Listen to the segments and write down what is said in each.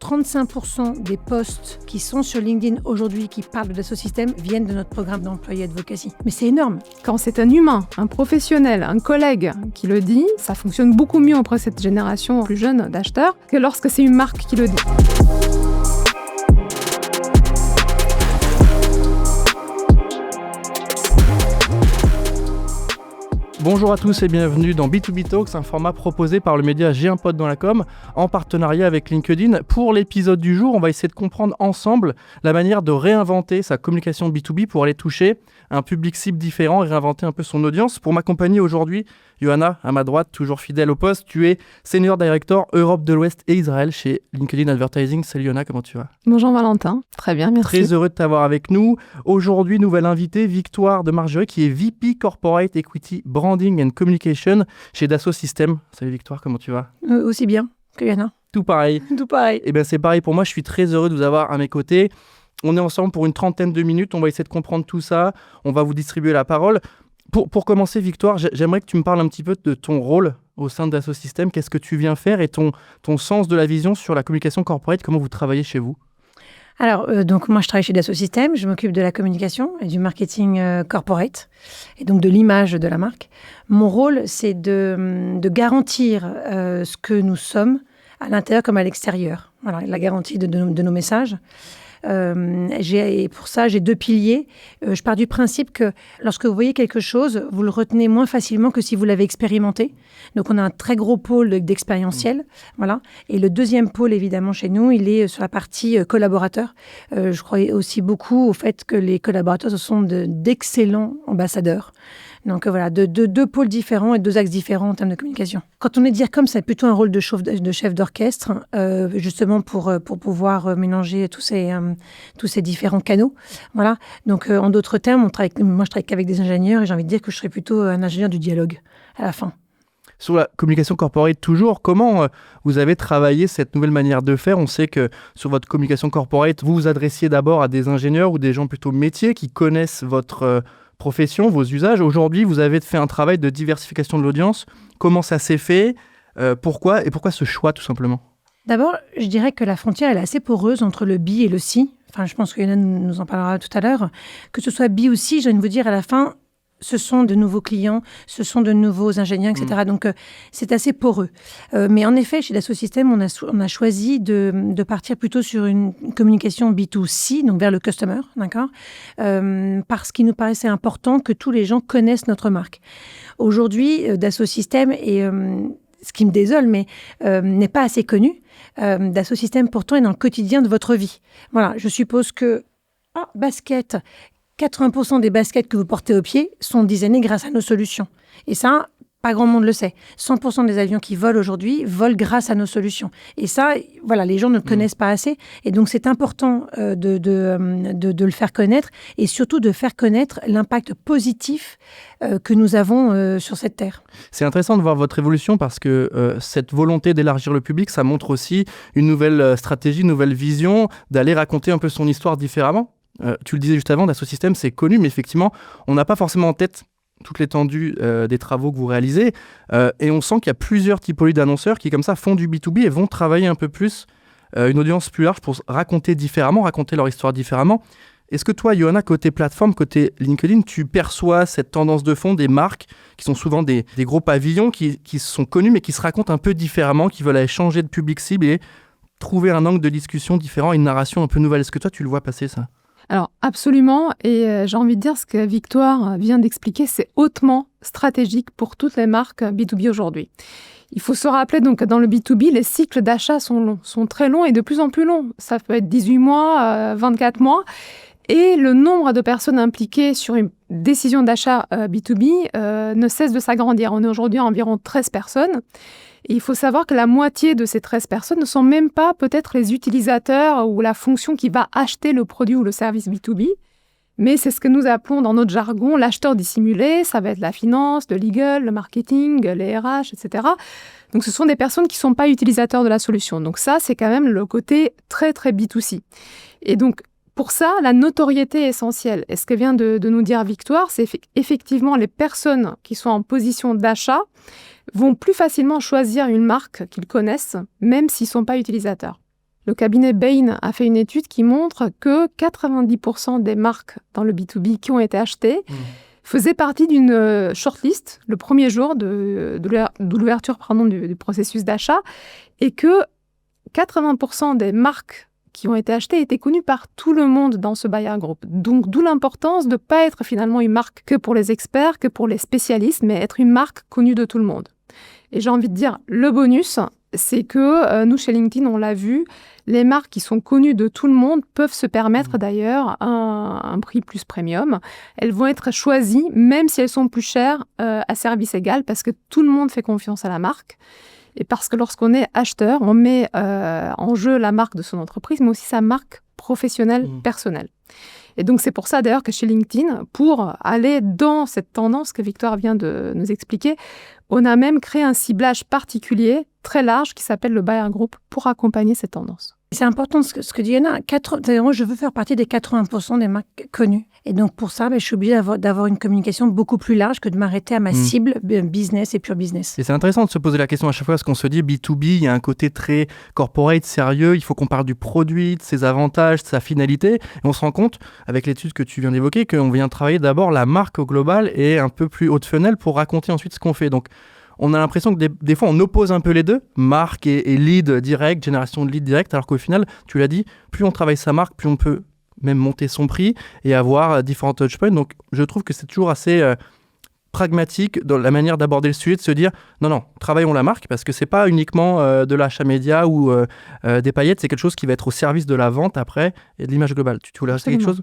35% des posts qui sont sur LinkedIn aujourd'hui qui parlent de Dassault Systèmes viennent de notre programme d'employé advocacy. Mais c'est énorme. Quand c'est un humain, un professionnel, un collègue qui le dit, ça fonctionne beaucoup mieux auprès de cette génération plus jeune d'acheteurs que lorsque c'est une marque qui le dit. Bonjour à tous et bienvenue dans B2B Talks, un format proposé par le média J'ai un pote dans la com en partenariat avec LinkedIn. Pour l'épisode du jour, on va essayer de comprendre ensemble la manière de réinventer sa communication B2B pour aller toucher un public cible différent et réinventer un peu son audience. Pour m'accompagner aujourd'hui, Johanna, à ma droite, toujours fidèle au poste, tu es Senior Director Europe de l'Ouest et Israël chez LinkedIn Advertising. Salut Johanna, comment tu vas ? Bonjour Valentin, très bien, merci. Très heureux de t'avoir avec nous. Aujourd'hui, nouvelle invitée, Victoire de Margerie, qui est VP Corporate Equity Branding and Communication chez Dassault Systèmes. Salut Victoire, comment tu vas ? Aussi bien que Yana. Tout pareil. Tout pareil. Eh bien, c'est pareil pour moi, je suis très heureux de vous avoir à mes côtés. On est ensemble pour une trentaine de minutes, on va essayer de comprendre tout ça, on va vous distribuer la parole. Pour commencer, Victoire, j'aimerais que tu me parles un petit peu de ton rôle au sein de Dassault Systèmes. Qu'est-ce que tu viens faire et ton sens de la vision sur la communication corporate, comment vous travaillez chez vous ? Alors, donc moi, je travaille chez Dassault Systèmes, je m'occupe de la communication et du marketing corporate, et donc de l'image de la marque. Mon rôle, c'est de garantir ce que nous sommes à l'intérieur comme à l'extérieur. Voilà, la garantie de nos messages. Et pour ça, j'ai 2 piliers. Je pars du principe que lorsque vous voyez quelque chose, vous le retenez moins facilement que si vous l'avez expérimenté. Donc, on a un très gros pôle d'expérientiel. Voilà. Et le deuxième pôle, évidemment, chez nous, il est sur la partie collaborateurs. Je crois aussi beaucoup au fait que les collaborateurs, ce sont d'excellents ambassadeurs. Donc voilà, de 2 pôles différents et 2 axes différents en termes de communication. Quand on est dire comme ça, c'est plutôt un rôle de chef d'orchestre, justement pour pouvoir mélanger tous ces différents canaux. Voilà. Donc en d'autres termes, moi je travaille qu'avec des ingénieurs et j'ai envie de dire que je serais plutôt un ingénieur du dialogue à la fin. Sur la communication corporate, toujours, comment vous avez travaillé cette nouvelle manière de faire ? On sait que sur votre communication corporate, vous vous adressiez d'abord à des ingénieurs ou des gens plutôt métiers qui connaissent votre profession, vos usages. Aujourd'hui, vous avez fait un travail de diversification de l'audience. Comment ça s'est fait ? Pourquoi ce choix, tout simplement ? D'abord, je dirais que la frontière elle est assez poreuse entre le B et le C. Enfin, je pense que Yana nous en parlera tout à l'heure. Que ce soit B ou C, j'ai envie de vous dire, à la fin, ce sont de nouveaux clients, ce sont de nouveaux ingénieurs, etc. Donc, c'est assez poreux. Mais en effet, chez Dassault Systèmes, on a choisi de partir plutôt sur une communication B2C, donc vers le customer, d'accord, parce qu'il nous paraissait important que tous les gens connaissent notre marque. Aujourd'hui, Dassault Systèmes est, ce qui me désole, mais n'est pas assez connu. Dassault Systèmes, pourtant, est dans le quotidien de votre vie. Voilà, je suppose que basket, 80% des baskets que vous portez au pied sont designés grâce à nos solutions. Et ça, pas grand monde le sait. 100% des avions qui volent aujourd'hui volent grâce à nos solutions. Et ça, voilà, les gens ne le connaissent pas assez. Et donc, c'est important de le faire connaître et surtout de faire connaître l'impact positif que nous avons sur cette terre. C'est intéressant de voir votre évolution parce que cette volonté d'élargir le public, ça montre aussi une nouvelle stratégie, une nouvelle vision, d'aller raconter un peu son histoire différemment. Tu le disais juste avant, Dassault Systèmes, c'est connu, mais effectivement, on n'a pas forcément en tête toute l'étendue des travaux que vous réalisez. Et on sent qu'il y a plusieurs typologies d'annonceurs qui, comme ça, font du B2B et vont travailler un peu plus, une audience plus large pour raconter différemment, raconter leur histoire différemment. Est-ce que toi, Johanna, côté plateforme, côté LinkedIn, tu perçois cette tendance de fond des marques qui sont souvent des gros pavillons qui sont connus, mais qui se racontent un peu différemment, qui veulent aller changer de public cible et trouver un angle de discussion différent, une narration un peu nouvelle. Est-ce que toi, tu le vois passer, ça ? Alors absolument, et j'ai envie de dire ce que Victoire vient d'expliquer, c'est hautement stratégique pour toutes les marques B2B aujourd'hui. Il faut se rappeler donc que dans le B2B, les cycles d'achat sont longs, sont très longs et de plus en plus longs. Ça peut être 18 mois, 24 mois. Et le nombre de personnes impliquées sur une décision d'achat B2B ne cesse de s'agrandir. On est aujourd'hui à environ 13 personnes. Et il faut savoir que la moitié de ces 13 personnes ne sont même pas peut-être les utilisateurs ou la fonction qui va acheter le produit ou le service B2B. Mais c'est ce que nous appelons dans notre jargon l'acheteur dissimulé. Ça va être la finance, le legal, le marketing, les RH, etc. Donc ce sont des personnes qui ne sont pas utilisateurs de la solution. Donc ça, c'est quand même le côté très, très B2C. Et donc, pour ça, la notoriété est essentielle. Et ce que vient de nous dire Victoire, c'est effectivement les personnes qui sont en position d'achat vont plus facilement choisir une marque qu'ils connaissent, même s'ils ne sont pas utilisateurs. Le cabinet Bain a fait une étude qui montre que 90% des marques dans le B2B qui ont été achetées faisaient partie d'une shortlist le premier jour de l'ouverture du processus d'achat et que 80% des marques qui ont été achetées étaient connues par tout le monde dans ce buyer group. Donc, d'où l'importance de ne pas être finalement une marque que pour les experts, que pour les spécialistes, mais être une marque connue de tout le monde. Et j'ai envie de dire, le bonus, c'est que nous, chez LinkedIn, on l'a vu, les marques qui sont connues de tout le monde peuvent se permettre d'ailleurs un prix plus premium. Elles vont être choisies, même si elles sont plus chères, à service égal, parce que tout le monde fait confiance à la marque. Et parce que lorsqu'on est acheteur, on met en jeu la marque de son entreprise, mais aussi sa marque professionnelle, personnelle. Et donc, c'est pour ça, d'ailleurs, que chez LinkedIn, pour aller dans cette tendance que Victoire vient de nous expliquer, on a même créé un ciblage particulier, très large, qui s'appelle le Buyer Group, pour accompagner cette tendance. C'est important ce que dit Yana. Moi, je veux faire partie des 80% des marques connues. Et donc, pour ça, je suis obligée d'avoir une communication beaucoup plus large que de m'arrêter à ma cible business et pure business. Et c'est intéressant de se poser la question à chaque fois, parce qu'on se dit B2B, il y a un côté très corporate, sérieux, il faut qu'on parle du produit, de ses avantages, de sa finalité. Et on se rend compte, avec l'étude que tu viens d'évoquer, qu'on vient travailler d'abord la marque au global et un peu plus haut de funnel pour raconter ensuite ce qu'on fait. Donc, on a l'impression que des fois, on oppose un peu les deux, marque et lead direct, génération de lead direct, alors qu'au final, tu l'as dit, plus on travaille sa marque, plus on peut même monter son prix et avoir différents touchpoints. Donc, je trouve que c'est toujours assez pragmatique dans la manière d'aborder le sujet, de se dire non, travaillons la marque, parce que c'est pas uniquement de l'achat média ou des paillettes, c'est quelque chose qui va être au service de la vente après et de l'image globale. Tu voulais rajouter quelque chose ?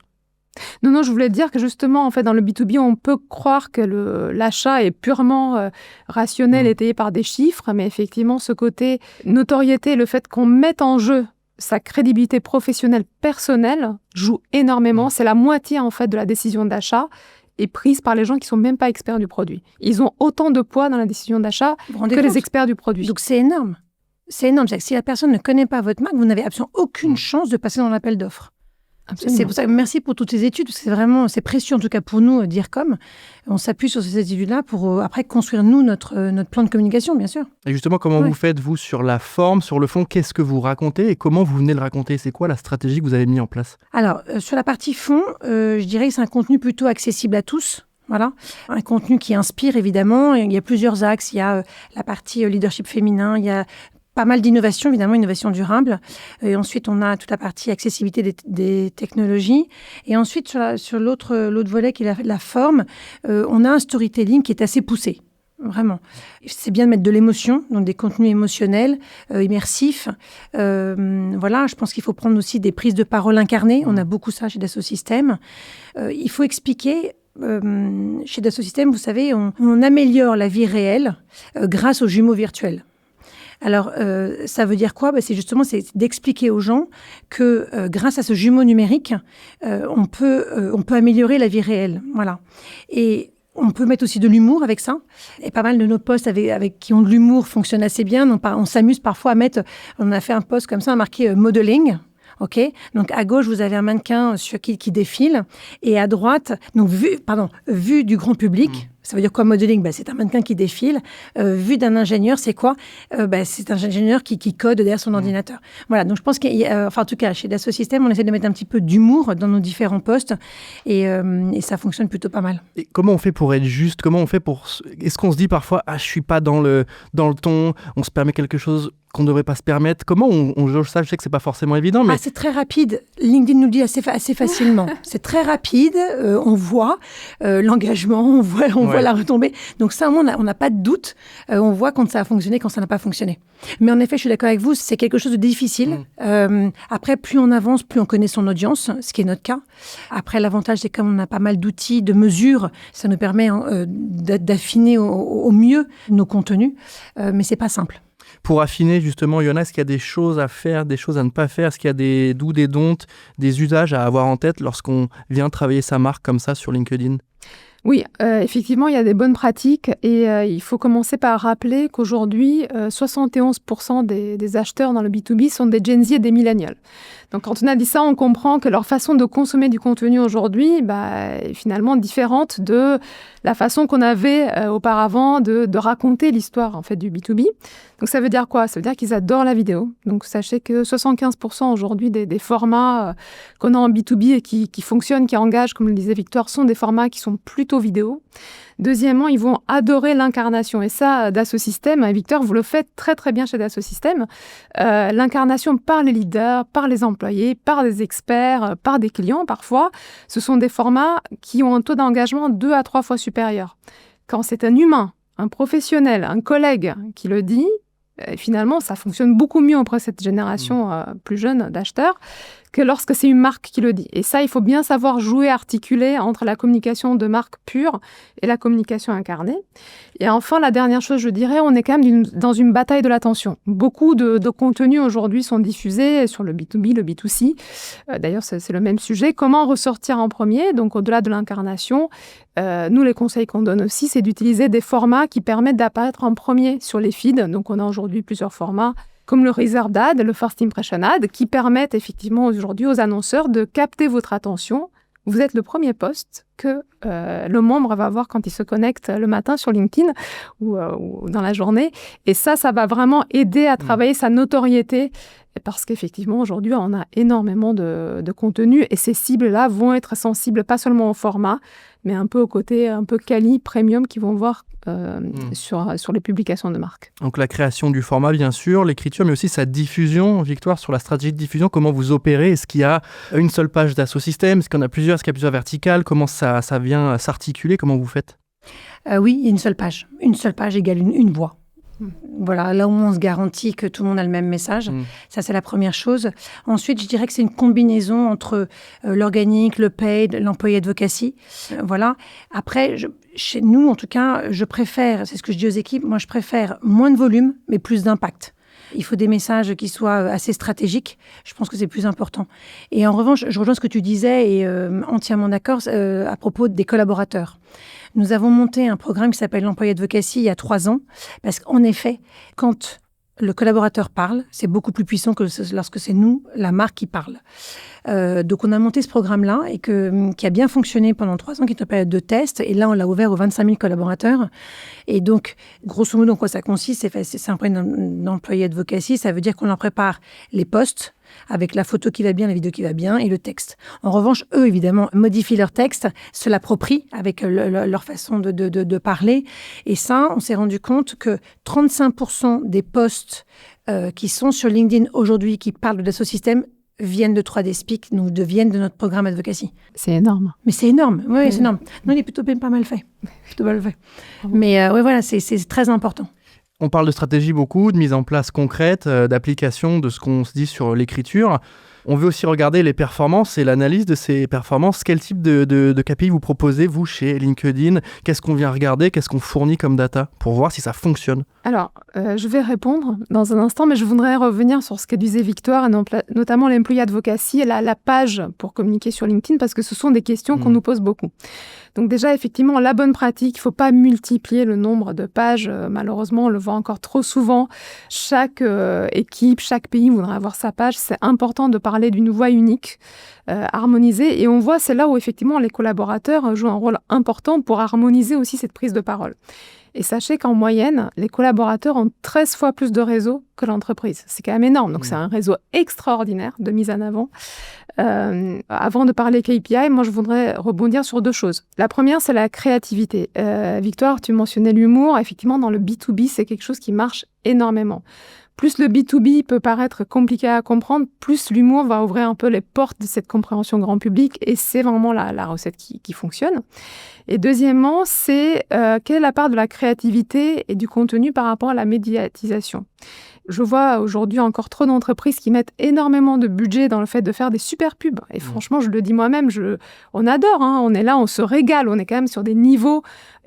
Non, je voulais dire que justement, en fait, dans le B2B, on peut croire que l'achat est purement rationnel, étayé par des chiffres, mais effectivement, ce côté notoriété, le fait qu'on mette en jeu sa crédibilité professionnelle, personnelle, joue énormément. C'est la moitié, en fait, de la décision d'achat est prise par les gens qui ne sont même pas experts du produit. Ils ont autant de poids dans la décision d'achat que les experts du produit. Donc, c'est énorme. C'est énorme. C'est-à-dire que si la personne ne connaît pas votre marque, vous n'avez absolument aucune chance de passer dans l'appel d'offres. Absolument. C'est pour ça que merci pour toutes ces études, parce que c'est précieux en tout cas pour nous, DIRCOM. On s'appuie sur ces études-là pour après construire nous notre plan de communication, bien sûr. Et justement, comment vous faites, vous, sur la forme, sur le fond, qu'est-ce que vous racontez et comment vous venez le raconter ? C'est quoi la stratégie que vous avez mise en place ? Alors, sur la partie fond, je dirais que c'est un contenu plutôt accessible à tous. Voilà, un contenu qui inspire évidemment. Il y a plusieurs axes. Il y a la partie leadership féminin, il y a pas mal d'innovation, évidemment, innovation durable. Et ensuite, on a toute la partie accessibilité des technologies. Et ensuite, sur l'autre volet qui est la forme, on a un storytelling qui est assez poussé. Vraiment. C'est bien de mettre de l'émotion, donc des contenus émotionnels, immersifs. Voilà, je pense qu'il faut prendre aussi des prises de parole incarnées. On a beaucoup ça chez Dassault Systèmes. Il faut expliquer... chez Dassault Systèmes, vous savez, on améliore la vie réelle grâce aux jumeaux virtuels. Alors, ça veut dire quoi ? C'est d'expliquer aux gens que grâce à ce jumeau numérique, on peut améliorer la vie réelle. Voilà. Et on peut mettre aussi de l'humour avec ça. Et pas mal de nos posts avec qui ont de l'humour fonctionnent assez bien. Donc, on s'amuse parfois à mettre... On a fait un post comme ça, marqué « modeling ». Ok, donc à gauche, vous avez un mannequin qui défile, et à droite, donc vue du grand public. Ça veut dire quoi, modeling ? C'est un mannequin qui défile. Vue d'un ingénieur, c'est quoi ? C'est un ingénieur qui code derrière son ordinateur. Voilà, donc je pense en tout cas, chez Dassault Systèmes, on essaie de mettre un petit peu d'humour dans nos différents postes, et ça fonctionne plutôt pas mal. Et comment on fait pour être juste ? Est-ce qu'on se dit parfois, je suis pas dans le ton, on se permet quelque chose qu'on ne devrait pas se permettre ? Comment on jauge ça ? Je sais que c'est pas forcément évident, mais... c'est très rapide. LinkedIn nous le dit assez facilement. C'est très rapide. On voit l'engagement, on voit la retombée. Donc ça, on n'a pas de doute. On voit quand ça a fonctionné, quand ça n'a pas fonctionné. Mais en effet, je suis d'accord avec vous, c'est quelque chose de difficile. Après, plus on avance, plus on connaît son audience, ce qui est notre cas. Après, l'avantage, c'est comme on a pas mal d'outils, de mesures, ça nous permet d'affiner au mieux nos contenus. Mais c'est pas simple. Pour affiner justement, Yana, est-ce qu'il y a des choses à faire, des choses à ne pas faire ? Est-ce qu'il y a des do's, des don'ts, des usages à avoir en tête lorsqu'on vient travailler sa marque comme ça sur LinkedIn ? Oui, effectivement, il y a des bonnes pratiques et il faut commencer par rappeler qu'aujourd'hui, 71% des acheteurs dans le B2B sont des Gen Z et des millennials. Donc, quand on a dit ça, on comprend que leur façon de consommer du contenu aujourd'hui est finalement différente de la façon qu'on avait auparavant de raconter l'histoire en fait, du B2B. Donc, ça veut dire quoi? Ça veut dire qu'ils adorent la vidéo. Donc, sachez que 75% aujourd'hui des formats qu'on a en B2B et qui fonctionnent, qui engagent, comme le disait Victoire, sont des formats qui sont plutôt vidéo. Deuxièmement, ils vont adorer l'incarnation. Et ça, Dassault Systèmes, Victor, vous le faites très très bien chez Dassault Systèmes. L'incarnation par les leaders, par les employés, par des experts, par des clients parfois. Ce sont des formats qui ont un taux d'engagement 2 à 3 fois supérieur. Quand c'est un humain, un professionnel, un collègue qui le dit, finalement, ça fonctionne beaucoup mieux auprès de cette génération plus jeune d'acheteurs que lorsque c'est une marque qui le dit. Et ça, il faut bien savoir jouer, articuler entre la communication de marque pure et la communication incarnée. Et enfin, la dernière chose, je dirais, on est quand même dans une bataille de l'attention. Beaucoup de contenus aujourd'hui sont diffusés sur le B2B, le B2C. D'ailleurs, c'est le même sujet. Comment ressortir en premier? Donc, au-delà de l'incarnation, nous, les conseils qu'on donne aussi, c'est d'utiliser des formats qui permettent d'apparaître en premier sur les feeds. Donc, on a aujourd'hui plusieurs formats, comme le Reserved Ad, le First Impression Ad, qui permettent effectivement aujourd'hui aux annonceurs de capter votre attention. Vous êtes le premier post que le membre va voir quand il se connecte le matin sur LinkedIn ou dans la journée. Et ça va vraiment aider à travailler sa notoriété parce qu'effectivement, aujourd'hui, on a énormément de contenu et ces cibles-là vont être sensibles pas seulement au format, mais un peu au côté un peu quali, premium, qui vont voir sur les publications de marque. Donc la création du format, bien sûr, l'écriture, mais aussi sa diffusion. Victoire, sur la stratégie de diffusion, comment vous opérez? Est-ce qu'il y a une seule page Dassault Systèmes? Est-ce qu'il y en a plusieurs? Est-ce qu'il y a plusieurs verticales? Comment ça vient s'articuler? Comment vous faites? Oui, il y a une seule page. Une seule page égale une voix. Voilà, là où on se garantit que tout le monde a le même message. Ça, c'est la première chose. Ensuite, je dirais que c'est une combinaison entre l'organique, le paid, l'employé advocacy. Voilà. Après, chez nous, en tout cas, je préfère, c'est ce que je dis aux équipes, moi, je préfère moins de volume, mais plus d'impact. Il faut des messages qui soient assez stratégiques. Je pense que c'est plus important. Et en revanche, je rejoins ce que tu disais et entièrement d'accord à propos des collaborateurs. Nous avons monté un programme qui s'appelle l'Employé Advocacy il y a 3 ans, parce qu'en effet, quand le collaborateur parle, c'est beaucoup plus puissant que lorsque c'est nous, la marque, qui parle. Donc, on a monté ce programme-là et qui a bien fonctionné pendant 3 ans, qui est une période de test. Et là, on l'a ouvert aux 25 000 collaborateurs. Et donc, grosso modo, en quoi ça consiste? C'est un programme d'employé advocacy. Ça veut dire qu'on leur prépare les posts avec la photo qui va bien, la vidéo qui va bien et le texte. En revanche, eux, évidemment, modifient leur texte, se l'approprient avec leur façon de parler. Et ça, on s'est rendu compte que 35% des posts qui sont sur LinkedIn aujourd'hui, qui parlent de Dassault Systèmes, viennent de 3D Speak, nous viennent de notre programme Advocacy. C'est énorme. Mais c'est énorme, oui, c'est énorme. Non, il est plutôt pas mal fait. Plutôt mal fait. Mais oui, voilà, c'est très important. On parle de stratégie beaucoup, de mise en place concrète, d'application de ce qu'on se dit sur l'écriture. On veut aussi regarder les performances et l'analyse de ces performances. Quel type de KPI vous proposez, vous, chez LinkedIn? Qu'est-ce qu'on vient regarder? Qu'est-ce qu'on fournit comme data pour voir si ça fonctionne? Alors, je vais répondre dans un instant, mais je voudrais revenir sur ce que disait Victoire, notamment l'employé advocacy et la page pour communiquer sur LinkedIn, parce que ce sont des questions qu'on nous pose beaucoup. Donc déjà, effectivement, la bonne pratique, il ne faut pas multiplier le nombre de pages. Malheureusement, on le voit encore trop souvent. Chaque équipe, chaque pays voudrait avoir sa page. C'est important de parler d'une voix unique, harmonisée. Et on voit, c'est là où effectivement les collaborateurs jouent un rôle important pour harmoniser aussi cette prise de parole. Et sachez qu'en moyenne, les collaborateurs ont 13 fois plus de réseaux que l'entreprise. C'est quand même énorme. Donc, c'est un réseau extraordinaire de mise en avant. Avant de parler KPI, moi, je voudrais rebondir sur 2 choses. La première, c'est la créativité. Victoire, tu mentionnais l'humour. Effectivement, dans le B2B, c'est quelque chose qui marche énormément. Plus le B2B peut paraître compliqué à comprendre, plus l'humour va ouvrir un peu les portes de cette compréhension grand public et c'est vraiment la recette qui fonctionne. Et deuxièmement, c'est quelle est la part de la créativité et du contenu par rapport à la médiatisation. Je vois aujourd'hui encore trop d'entreprises qui mettent énormément de budget dans le fait de faire des super pubs. Et franchement, je le dis moi-même, on adore, on est là, on se régale, on est quand même sur des niveaux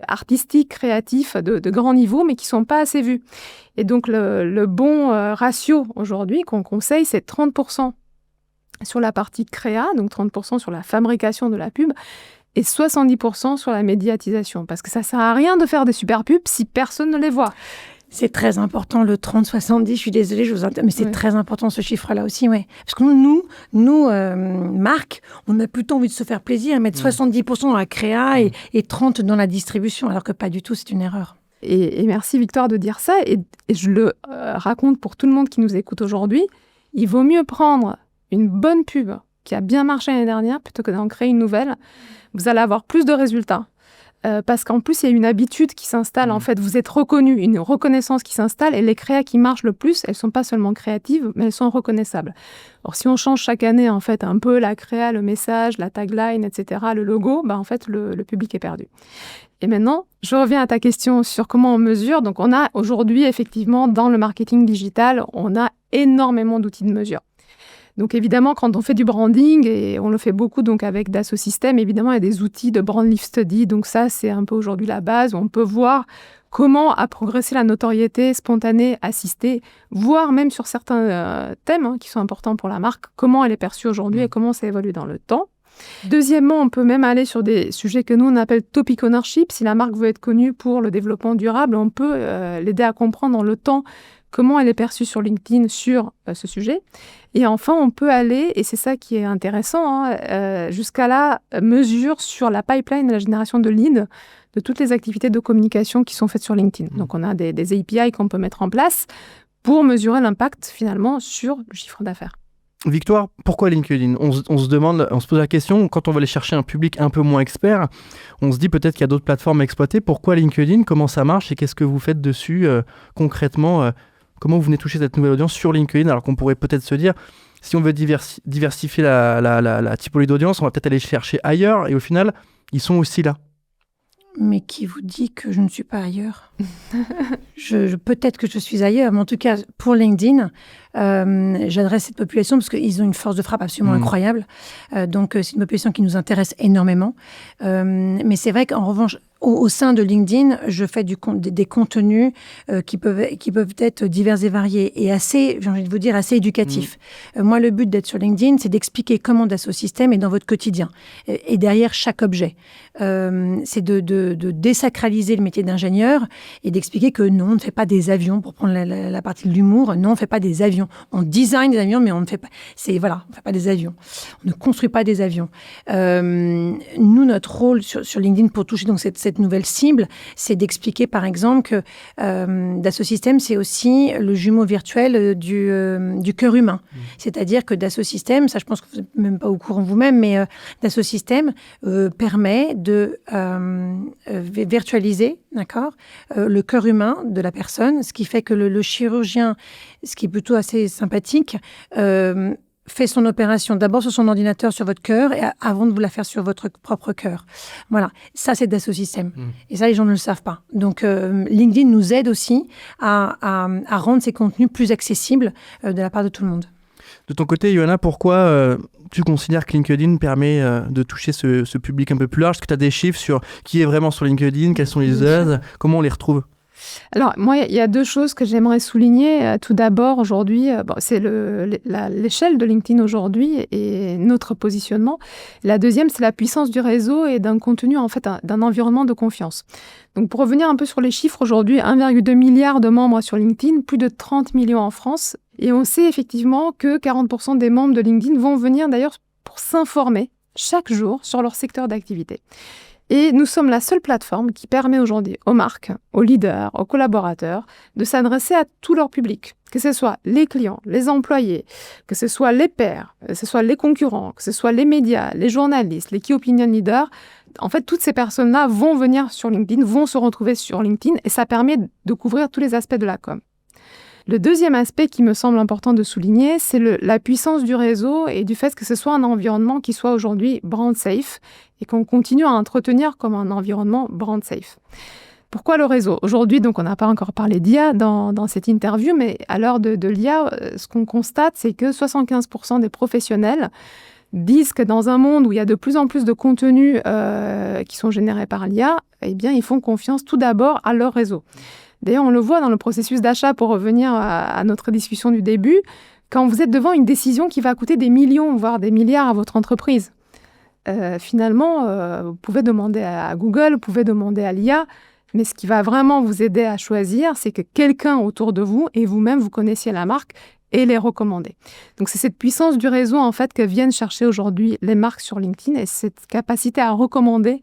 artistiques, créatifs, de grands niveaux, mais qui ne sont pas assez vus. Et donc, le bon ratio aujourd'hui qu'on conseille, c'est 30% sur la partie créa, donc 30% sur la fabrication de la pub, et 70% sur la médiatisation. Parce que ça ne sert à rien de faire des super pubs si personne ne les voit. C'est très important, le 30-70, je suis désolée, je vous entends, mais c'est très important ce chiffre-là aussi, ouais. Parce que nous marques, on a plutôt envie de se faire plaisir, mettre 70% dans la créa et 30% dans la distribution, alors que pas du tout, c'est une erreur. Et merci Victoire de dire ça, et je le raconte pour tout le monde qui nous écoute aujourd'hui, il vaut mieux prendre une bonne pub qui a bien marché l'année dernière plutôt que d'en créer une nouvelle. Vous allez avoir plus de résultats. Parce qu'en plus, il y a une habitude qui s'installe. En fait, vous êtes reconnu, une reconnaissance qui s'installe. Et les créas qui marchent le plus, elles ne sont pas seulement créatives, mais elles sont reconnaissables. Or, si on change chaque année, en fait, un peu la créa, le message, la tagline, etc., le logo, en fait, le public est perdu. Et maintenant, je reviens à ta question sur comment on mesure. Donc, on a aujourd'hui, effectivement, dans le marketing digital, on a énormément d'outils de mesure. Donc évidemment, quand on fait du branding, et on le fait beaucoup donc avec Dassault Systèmes, évidemment, il y a des outils de brand lift study. Donc ça, c'est un peu aujourd'hui la base où on peut voir comment a progressé la notoriété spontanée, assistée, voire même sur certains thèmes qui sont importants pour la marque, comment elle est perçue aujourd'hui et comment ça évolue dans le temps. Deuxièmement, on peut même aller sur des sujets que nous, on appelle topic ownership. Si la marque veut être connue pour le développement durable, on peut l'aider à comprendre dans le temps comment elle est perçue sur LinkedIn sur ce sujet. Et enfin, on peut aller, et c'est ça qui est intéressant, jusqu'à la mesure sur la pipeline de la génération de leads de toutes les activités de communication qui sont faites sur LinkedIn. Donc, on a des API qu'on peut mettre en place pour mesurer l'impact, finalement, sur le chiffre d'affaires. Victoire, pourquoi LinkedIn ? On se pose la question, quand on va aller chercher un public un peu moins expert, on se dit peut-être qu'il y a d'autres plateformes à exploiter. Pourquoi LinkedIn ? Comment ça marche et qu'est-ce que vous faites dessus concrètement Comment vous venez toucher cette nouvelle audience sur LinkedIn, alors qu'on pourrait peut-être se dire, si on veut diversifier la typologie d'audience, on va peut-être aller chercher ailleurs, et au final, ils sont aussi là. Mais qui vous dit que je ne suis pas ailleurs ? Peut-être que je suis ailleurs, mais en tout cas, pour LinkedIn, j'adresse cette population parce qu'ils ont une force de frappe absolument incroyable. Donc, c'est une population qui nous intéresse énormément. Mais c'est vrai qu'en revanche, au sein de LinkedIn, je fais des contenus qui peuvent être divers et variés et assez, j'ai envie de vous dire, assez éducatifs. Moi, le but d'être sur LinkedIn, c'est d'expliquer comment Dassault Systèmes est dans votre quotidien et derrière chaque objet. C'est de désacraliser le métier d'ingénieur et d'expliquer que non, on ne fait pas des avions, pour prendre la partie de l'humour. Non, on ne fait pas des avions. On design des avions, mais on ne fait pas... on ne fait pas des avions. On ne construit pas des avions. Nous, notre rôle sur LinkedIn pour toucher donc cette nouvelle cible, c'est d'expliquer, par exemple, que Dassault Systèmes, c'est aussi le jumeau virtuel du cœur humain. C'est-à-dire que Dassault Systèmes, ça, je pense que vous n'êtes même pas au courant vous-même, mais Dassault Systèmes permet de virtualiser, d'accord, le cœur humain de la personne, ce qui fait que le chirurgien, ce qui est plutôt assez sympathique, fait son opération d'abord sur son ordinateur, sur votre cœur, et avant de vous la faire sur votre propre cœur. Voilà, ça c'est Dassault Systèmes. Et ça, les gens ne le savent pas. Donc, LinkedIn nous aide aussi à rendre ces contenus plus accessibles de la part de tout le monde. De ton côté, Ioana, pourquoi tu considères que LinkedIn permet de toucher ce public un peu plus large ? Est-ce que tu as des chiffres sur qui est vraiment sur LinkedIn, quels sont les users, comment on les retrouve ? Alors, moi, il y a deux choses que j'aimerais souligner. Tout d'abord, aujourd'hui, c'est l'échelle de LinkedIn aujourd'hui et notre positionnement. La deuxième, c'est la puissance du réseau et d'un contenu, en fait, d'un environnement de confiance. Donc, pour revenir un peu sur les chiffres, aujourd'hui, 1,2 milliard de membres sur LinkedIn, plus de 30 millions en France. Et on sait effectivement que 40% des membres de LinkedIn vont venir d'ailleurs pour s'informer chaque jour sur leur secteur d'activité. Et nous sommes la seule plateforme qui permet aujourd'hui aux marques, aux leaders, aux collaborateurs de s'adresser à tout leur public, que ce soit les clients, les employés, que ce soit les pairs, que ce soit les concurrents, que ce soit les médias, les journalistes, les key opinion leaders. En fait, toutes ces personnes-là vont venir sur LinkedIn, vont se retrouver sur LinkedIn et ça permet de couvrir tous les aspects de la com. Le deuxième aspect qui me semble important de souligner, c'est la puissance du réseau et du fait que ce soit un environnement qui soit aujourd'hui brand safe et qu'on continue à entretenir comme un environnement brand safe. Pourquoi le réseau ? Aujourd'hui, donc, on n'a pas encore parlé d'IA dans cette interview, mais à l'heure de l'IA, ce qu'on constate, c'est que 75% des professionnels disent que dans un monde où il y a de plus en plus de contenus qui sont générés par l'IA, eh bien, ils font confiance tout d'abord à leur réseau. D'ailleurs, on le voit dans le processus d'achat, pour revenir à notre discussion du début, quand vous êtes devant une décision qui va coûter des millions, voire des milliards à votre entreprise. finalement, vous pouvez demander à Google, vous pouvez demander à l'IA, mais ce qui va vraiment vous aider à choisir, c'est que quelqu'un autour de vous et vous-même, vous connaissiez la marque et les recommander. Donc, c'est cette puissance du réseau, en fait, que viennent chercher aujourd'hui les marques sur LinkedIn et cette capacité à recommander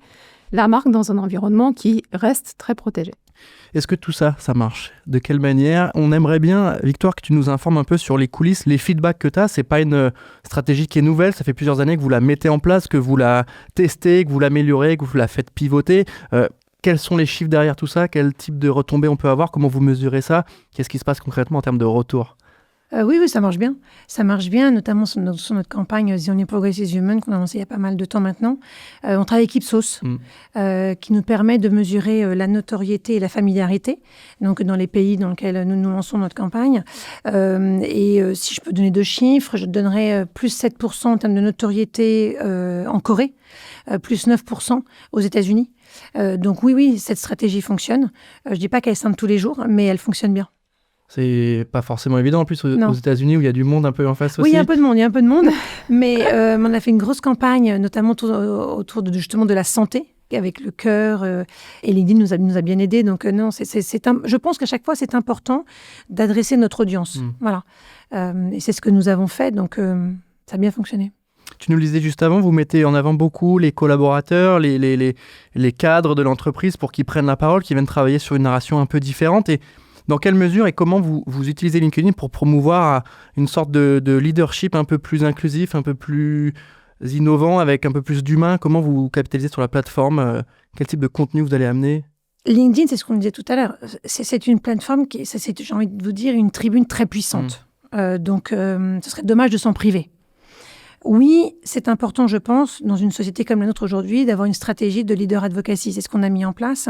la marque dans un environnement qui reste très protégé. Est-ce que tout ça, ça marche? De quelle manière? On aimerait bien, Victoire, que tu nous informes un peu sur les coulisses, les feedbacks que tu as. C'est pas une stratégie qui est nouvelle, ça fait plusieurs années que vous la mettez en place, que vous la testez, que vous l'améliorez, que vous la faites pivoter. Quels sont les chiffres derrière tout ça? Quel type de retombées on peut avoir? Comment vous mesurez ça? Qu'est-ce qui se passe concrètement en termes de retour? Oui, ça marche bien. Ça marche bien, notamment sur notre campagne The Only Progress is Human, qu'on a lancée il y a pas mal de temps maintenant. On travaille avec Ipsos, qui nous permet de mesurer la notoriété et la familiarité, donc dans les pays dans lesquels nous lançons notre campagne. Si je peux donner 2 chiffres, je donnerais plus 7% en termes de notoriété en Corée, plus 9% aux États-Unis. Donc oui, cette stratégie fonctionne. Je ne dis pas qu'elle est simple tous les jours, mais elle fonctionne bien. C'est pas forcément évident, en plus, aux États-Unis, où il y a du monde un peu en face aussi. Oui, il y a un peu de monde, mais on a fait une grosse campagne, notamment autour justement de la santé, avec le cœur, et LinkedIn nous a bien aidés. Donc je pense qu'à chaque fois, c'est important d'adresser notre audience. Voilà. Et c'est ce que nous avons fait, donc ça a bien fonctionné. Tu nous le disais juste avant, vous mettez en avant beaucoup les collaborateurs, les cadres de l'entreprise pour qu'ils prennent la parole, qu'ils viennent travailler sur une narration un peu différente. Et dans quelle mesure et comment vous utilisez LinkedIn pour promouvoir une sorte de leadership un peu plus inclusif, un peu plus innovant, avec un peu plus d'humain? Comment vous capitalisez sur la plateforme? Quel type de contenu vous allez amener? LinkedIn, c'est ce qu'on disait tout à l'heure. C'est une plateforme qui est, j'ai envie de vous dire, une tribune très puissante. Donc, ce serait dommage de s'en priver. Oui, c'est important, je pense, dans une société comme la nôtre aujourd'hui, d'avoir une stratégie de leader advocacy. C'est ce qu'on a mis en place.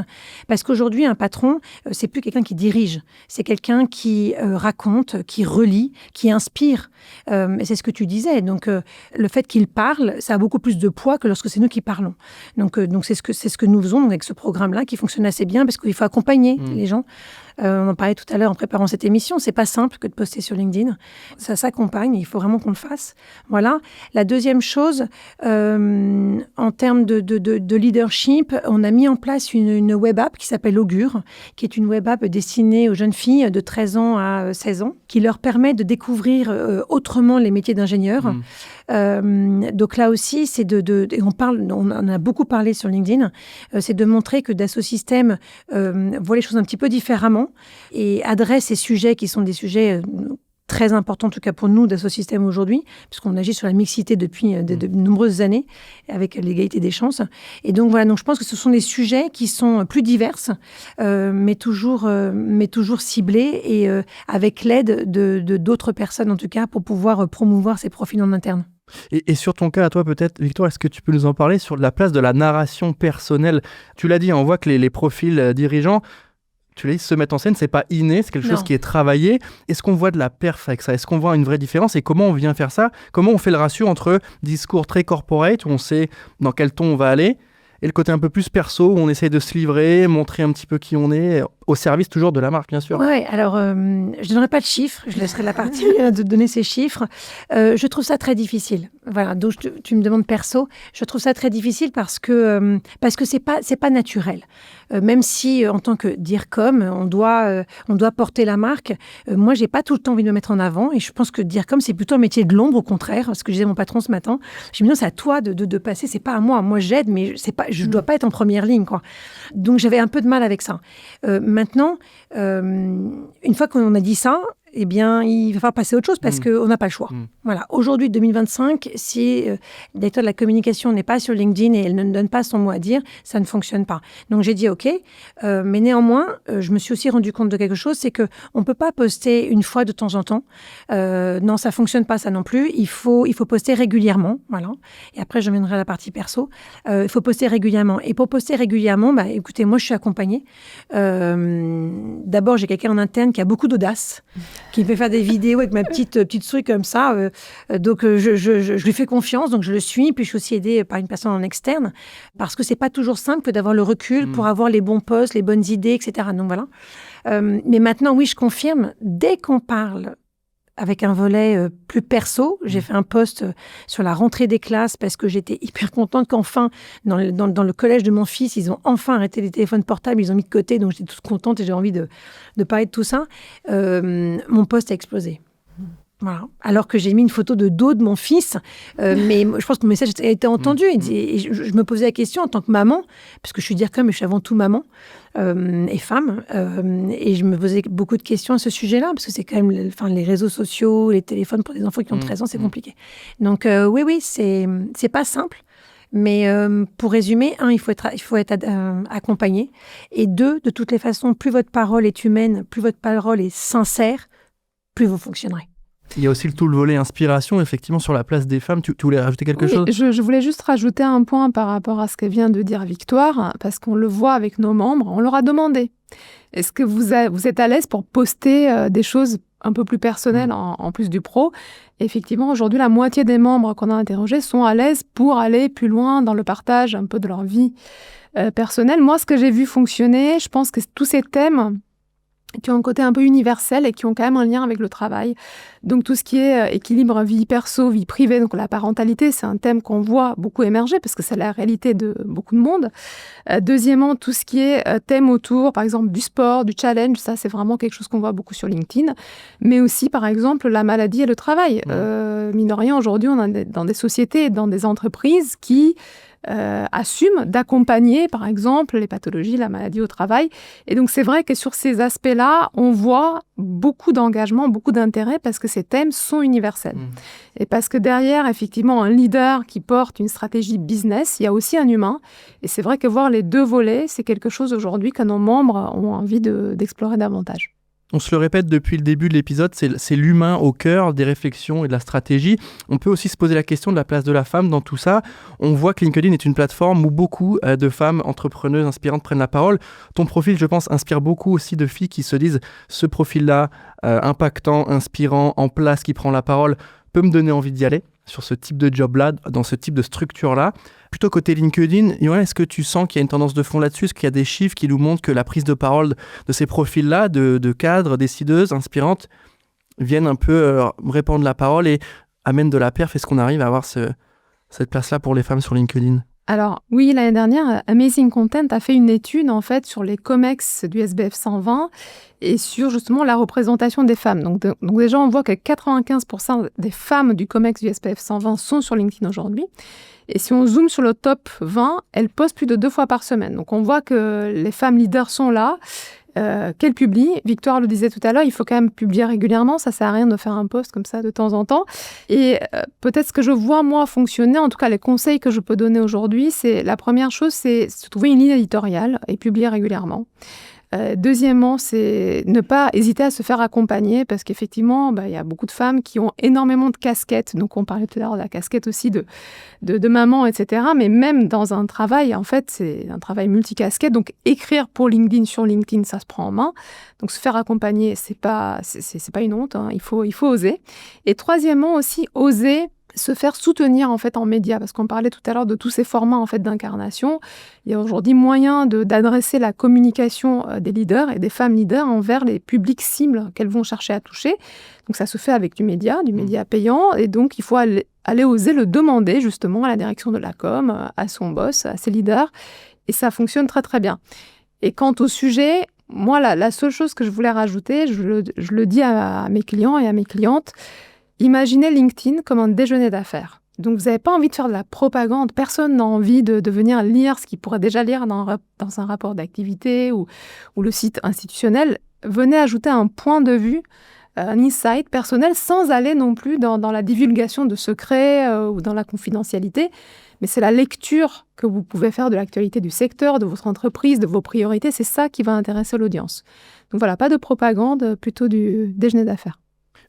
Parce qu'aujourd'hui, un patron, c'est plus quelqu'un qui dirige. C'est quelqu'un qui raconte, qui relie, qui inspire. Et c'est ce que tu disais. Donc, le fait qu'il parle, ça a beaucoup plus de poids que lorsque c'est nous qui parlons. Donc c'est ce que nous faisons avec ce programme-là, qui fonctionne assez bien, parce qu'il faut accompagner les gens. On en parlait tout à l'heure en préparant cette émission. C'est pas simple que de poster sur LinkedIn. Ça s'accompagne. Il faut vraiment qu'on le fasse. Voilà. La deuxième chose, en termes de leadership, on a mis en place une web app qui s'appelle Augure, qui est une web app destinée aux jeunes filles de 13 ans à 16 ans, qui leur permet de découvrir autrement les métiers d'ingénieur. Donc là aussi, et on en a beaucoup parlé sur LinkedIn, c'est de montrer que Dassault Systèmes voit les choses un petit peu différemment et adresse ces sujets qui sont des sujets très importants, en tout cas pour nous, Dassault Systèmes aujourd'hui, puisqu'on agit sur la mixité depuis de nombreuses années, avec l'égalité des chances. Et donc voilà, donc je pense que ce sont des sujets qui sont plus divers, mais toujours ciblés et avec l'aide d'autres personnes, en tout cas, pour pouvoir promouvoir ces profils en interne. Et sur ton cas, à toi peut-être, Victoire, est-ce que tu peux nous en parler sur la place de la narration personnelle? Tu l'as dit, on voit que les profils dirigeants, tu l'as dit, se mettre en scène, c'est pas inné, c'est quelque chose qui est travaillé. Est-ce qu'on voit de la perf avec ça? Est-ce qu'on voit une vraie différence? Et comment on vient faire ça? Comment on fait le ratio entre discours très corporate, où on sait dans quel ton on va aller, et le côté un peu plus perso, où on essaye de se livrer, montrer un petit peu qui on est, au service toujours de la marque, bien sûr. Oui, alors je ne donnerai pas de chiffres, je laisserai la partie de donner ces chiffres. Je trouve ça très difficile. Voilà, donc tu me demandes perso, je trouve ça très difficile parce que c'est pas naturel. Même si en tant que DIRCOM, on doit porter la marque, moi j'ai pas tout le temps envie de me mettre en avant et je pense que DIRCOM c'est plutôt un métier de l'ombre, au contraire, ce que disait mon patron ce matin. Je me dis non, c'est à toi de passer, c'est pas à moi. Moi j'aide, mais je dois pas être en première ligne, quoi. Donc j'avais un peu de mal avec ça. Maintenant, une fois qu'on a dit ça, eh bien, il va falloir passer à autre chose parce qu'on n'a pas le choix. Voilà. Aujourd'hui, 2025, si le directeur de la communication n'est pas sur LinkedIn et elle ne donne pas son mot à dire, ça ne fonctionne pas. Donc, j'ai dit OK. Mais néanmoins, je me suis aussi rendu compte de quelque chose, c'est qu'on ne peut pas poster une fois de temps en temps. Non, ça ne fonctionne pas, ça non plus. Il faut poster régulièrement. Voilà. Et après, je viendrai à la partie perso. Il faut poster régulièrement. Et pour poster régulièrement, écoutez, moi, je suis accompagnée. D'abord, j'ai quelqu'un en interne qui a beaucoup d'audace, qui me fait faire des vidéos avec ma petite souris comme ça. Donc, je lui fais confiance, donc je le suis. Puis, je suis aussi aidée par une personne en externe parce que c'est pas toujours simple d'avoir le recul pour avoir les bons posts, les bonnes idées, etc. Donc, voilà. Mais maintenant, oui, je confirme, dès qu'on parle avec un volet plus perso. J'ai fait un post sur la rentrée des classes parce que j'étais hyper contente qu'enfin, dans le collège de mon fils, ils ont enfin arrêté les téléphones portables, ils ont mis de côté, donc j'étais toute contente et j'ai envie de parler de tout ça. Mon post a explosé. Voilà. Alors que j'ai mis une photo de dos de mon fils, mais je pense que mon message a été entendu. Et je me posais la question en tant que maman, parce que je suis dire comme je suis avant tout maman et femme, et je me posais beaucoup de questions à ce sujet-là, parce que c'est quand même les réseaux sociaux, les téléphones pour des enfants qui ont 13 ans, c'est compliqué. Donc oui, c'est pas simple. Mais pour résumer, il faut être accompagné. Et 2, de toutes les façons, plus votre parole est humaine, plus votre parole est sincère, plus vous fonctionnerez. Il y a aussi tout le volet inspiration, effectivement, sur la place des femmes. Tu voulais rajouter quelque chose ? Je voulais juste rajouter un point par rapport à ce que vient de dire Victoire, parce qu'on le voit avec nos membres, on leur a demandé. Est-ce que vous êtes à l'aise pour poster des choses un peu plus personnelles en plus du pro ? Et effectivement, aujourd'hui, la moitié des membres qu'on a interrogés sont à l'aise pour aller plus loin dans le partage un peu de leur vie personnelle. Moi, ce que j'ai vu fonctionner, je pense que tous ces thèmes qui ont un côté un peu universel et qui ont quand même un lien avec le travail. Donc tout ce qui est équilibre vie perso, vie privée, donc la parentalité, c'est un thème qu'on voit beaucoup émerger parce que c'est la réalité de beaucoup de monde. Deuxièmement, tout ce qui est thème autour, par exemple, du sport, du challenge, ça c'est vraiment quelque chose qu'on voit beaucoup sur LinkedIn. Mais aussi, par exemple, la maladie et le travail. Mine de rien, aujourd'hui, on est dans des sociétés, dans des entreprises qui assument d'accompagner, par exemple, les pathologies, la maladie au travail. Et donc, c'est vrai que sur ces aspects-là, on voit beaucoup d'engagement, beaucoup d'intérêt parce que ces thèmes sont universels. Et parce que derrière, effectivement, un leader qui porte une stratégie business, il y a aussi un humain. Et c'est vrai que voir les deux volets, c'est quelque chose aujourd'hui que nos membres ont envie d'explorer davantage. On se le répète depuis le début de l'épisode, c'est l'humain au cœur des réflexions et de la stratégie. On peut aussi se poser la question de la place de la femme dans tout ça. On voit que LinkedIn est une plateforme où beaucoup de femmes entrepreneuses inspirantes prennent la parole. Ton profil, je pense, inspire beaucoup aussi de filles qui se disent ce profil-là, impactant, inspirant, en place, qui prend la parole, peut me donner envie d'y aller sur ce type de job-là, dans ce type de structure-là. Plutôt côté LinkedIn, Johanna, est-ce que tu sens qu'il y a une tendance de fond là-dessus ? Est-ce qu'il y a des chiffres qui nous montrent que la prise de parole de ces profils-là, de cadres, décideuses, inspirantes, viennent un peu répandre la parole et amènent de la perf ? Est-ce qu'on arrive à avoir cette place-là pour les femmes sur LinkedIn ? Alors oui, l'année dernière, Amazing Content a fait une étude en fait sur les COMEX du SBF 120 et sur justement la représentation des femmes. Donc déjà, on voit que 95% des femmes du COMEX du SBF 120 sont sur LinkedIn aujourd'hui. Et si on zoome sur le top 20, elles postent plus de 2 fois par semaine. Donc on voit que les femmes leaders sont là, qu'elles publient. Victoire le disait tout à l'heure, il faut quand même publier régulièrement. Ça sert à rien de faire un post comme ça de temps en temps. Et peut-être ce que je vois, moi, fonctionner, en tout cas les conseils que je peux donner aujourd'hui, c'est la première chose, c'est se trouver une ligne éditoriale et publier régulièrement. Deuxièmement, c'est ne pas hésiter à se faire accompagner parce qu'effectivement, il y a beaucoup de femmes qui ont énormément de casquettes. Donc, on parlait tout à l'heure de la casquette aussi de maman, etc. Mais même dans un travail, en fait, c'est un travail multicasquette. Donc, écrire pour LinkedIn sur LinkedIn, ça se prend en main. Donc, se faire accompagner, c'est pas une honte. Il faut oser. Et troisièmement aussi, oser se faire soutenir en fait en médias, parce qu'on parlait tout à l'heure de tous ces formats en fait d'incarnation. Il y a aujourd'hui moyen d'adresser la communication des leaders et des femmes leaders envers les publics cibles qu'elles vont chercher à toucher. Donc ça se fait avec du média payant, et donc il faut aller oser le demander justement à la direction de la com, à son boss, à ses leaders, et ça fonctionne très très bien. Et quant au sujet, moi la seule chose que je voulais rajouter, je le dis à mes clients et à mes clientes, imaginez LinkedIn comme un déjeuner d'affaires. Donc, vous n'avez pas envie de faire de la propagande. Personne n'a envie de venir lire ce qu'il pourrait déjà lire dans un rapport d'activité ou le site institutionnel. Venez ajouter un point de vue, un insight personnel, sans aller non plus dans la divulgation de secrets ou dans la confidentialité. Mais c'est la lecture que vous pouvez faire de l'actualité du secteur, de votre entreprise, de vos priorités. C'est ça qui va intéresser l'audience. Donc voilà, pas de propagande, plutôt du déjeuner d'affaires.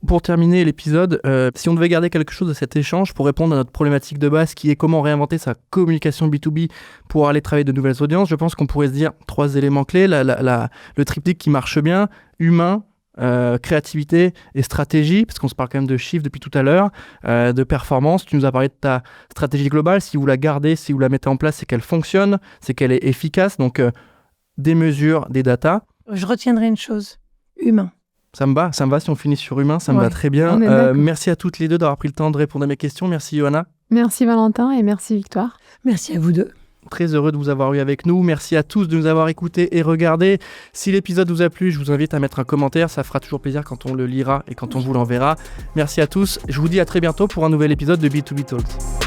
Pour terminer l'épisode, si on devait garder quelque chose de cet échange pour répondre à notre problématique de base qui est comment réinventer sa communication B2B pour aller travailler de nouvelles audiences, je pense qu'on pourrait se dire 3 éléments clés. Le triptyque qui marche bien, humain, créativité et stratégie, parce qu'on se parle quand même de chiffres depuis tout à l'heure, de performance. Tu nous as parlé de ta stratégie globale. Si vous la gardez, si vous la mettez en place, c'est qu'elle fonctionne, c'est qu'elle est efficace. Donc des mesures, des datas. Je retiendrai une chose, humain. Ça me va si on finit sur humain, ça me Ouais, va très bien. on est d'accord. Merci à toutes les deux d'avoir pris le temps de répondre à mes questions. Merci Johanna. Merci Valentin et merci Victoire. Merci à vous deux. Très heureux de vous avoir eu avec nous. Merci à tous de nous avoir écoutés et regardés. Si l'épisode vous a plu, je vous invite à mettre un commentaire. Ça fera toujours plaisir quand on le lira et quand on vous l'enverra. Merci à tous. Je vous dis à très bientôt pour un nouvel épisode de B2B Talks.